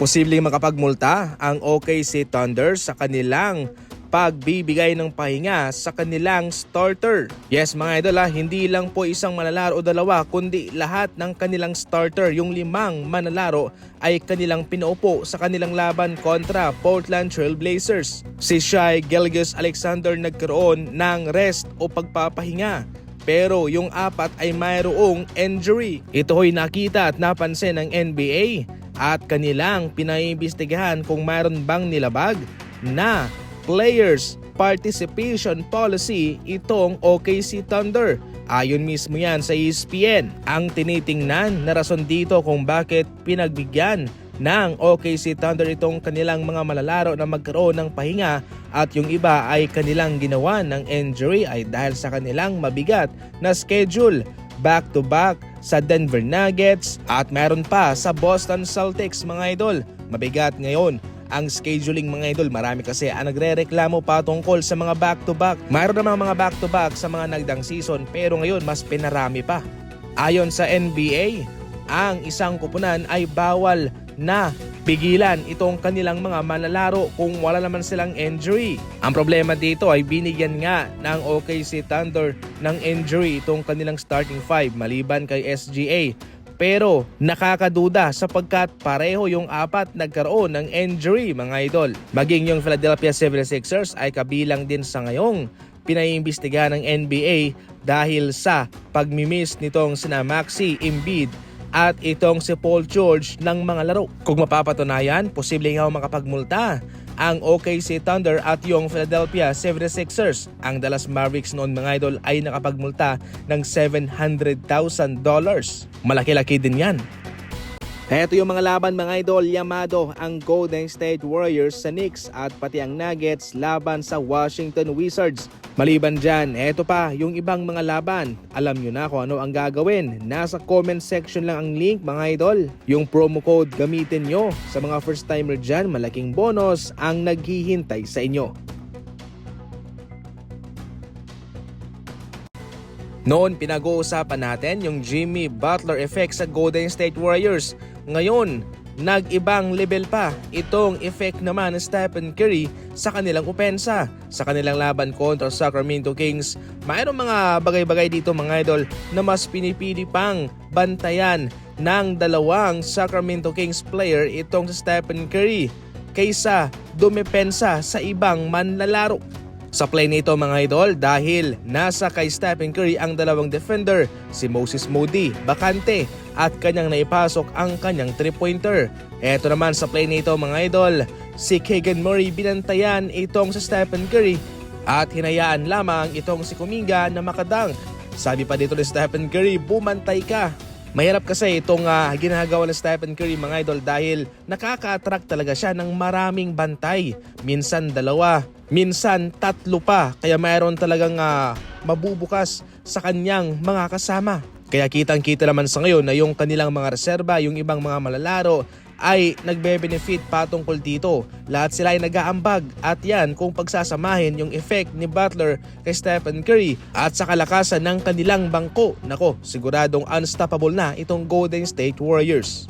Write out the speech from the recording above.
Posibleng makapagmulta ang OKC Thunder sa kanilang pagbibigay ng pahinga sa kanilang starter. Yes mga idol, hindi lang po isang manlalaro o dalawa kundi lahat ng kanilang starter, yung 5 manlalaro ay kanilang pinaupo sa kanilang laban kontra Portland Trail Blazers. Si Shai Gilgeous-Alexander nagkaroon ng rest o pagpapahinga, pero yung 4 ay mayroong injury. Ito ay nakita at napansin ng NBA at kanilang pinaimbestigahan kung mayroon bang nilabag na players participation policy itong OKC Thunder. Ayon mismo yan sa ESPN. Ang tinitingnan na rason dito kung bakit pinagbigyan ng OKC Thunder itong kanilang mga malalaro na magkaroon ng pahinga at yung iba ay kanilang ginawa ng injury ay dahil sa kanilang mabigat na schedule. Back-to-back sa Denver Nuggets at meron pa sa Boston Celtics mga idol. Mabigat ngayon ang scheduling mga idol. Marami kasi ang nagre-reklamo patungkol sa mga back-to-back. Mayroon namang mga back-to-back sa mga nagdang season pero ngayon mas pinarami pa. Ayon sa NBA, ang isang kupunan ay bawal na pigilan itong kanilang mga manlalaro kung wala naman silang injury. Ang problema dito ay binigyan nga ng OKC Thunder ng injury itong kanilang starting 5 maliban kay SGA. Pero nakakaduda sapagkat pareho yung 4 nagkaroon ng injury mga idol. Maging yung Philadelphia 76ers ay kabilang din sa ngayong pinaiimbestigahan ng NBA dahil sa pagmimiss nitong sina Maxey, Embiid at itong si Paul George ng mga laro. Kung mapapatunayan, posibleng nga makapagmulta ang OKC Thunder at yung Philadelphia 76ers. Ang Dallas Mavericks noon mga idol ay nakapagmulta ng $700,000. Malaki-laki din yan. Ito yung mga laban mga idol, yamado ang Golden State Warriors sa Knicks at pati ang Nuggets laban sa Washington Wizards. Maliban dyan, eto pa yung ibang mga laban. Alam nyo na kung ano ang gagawin. Nasa comment section lang ang link mga idol. Yung promo code gamitin nyo. Sa mga first timer dyan, malaking bonus ang naghihintay sa inyo. Noon pinag-uusapan natin yung Jimmy Butler effect sa Golden State Warriors. Ngayon, nag-ibang level pa itong effect naman ng Stephen Curry sa kanilang opensa. Sa kanilang laban kontra Sacramento Kings, mayroong mga bagay-bagay dito mga idol na mas pinipili pang bantayan ng dalawang Sacramento Kings player itong si Stephen Curry kaysa dumepensa sa ibang manlalaro. Sa play nito mga idol dahil nasa kay Stephen Curry ang dalawang defender, si Moses Moody, bakante at kanyang naipasok ang kanyang 3-pointer. Eto naman sa play nito mga idol, si Keegan Murray binantayan itong si Stephen Curry at hinayaan lamang itong si Kuminga na makadunk. Sabi pa dito ni Stephen Curry, bumantay ka. Mahirap kasi itong ginagawa ng Stephen Curry mga idol dahil nakaka-attract talaga siya ng maraming bantay. Minsan 2, minsan 3 pa. Kaya mayroon talagang mabubukas sa kanyang mga kasama. Kaya kitang-kita naman sa ngayon na yung kanilang mga reserba, yung ibang mga malalaro ay nagbe-benefit patungkol dito. Lahat sila ay nag-aambag at yan kung pagsasamahin yung effect ni Butler kay Stephen Curry at sa kalakasan ng kanilang bangko. Nako, siguradong unstoppable na itong Golden State Warriors.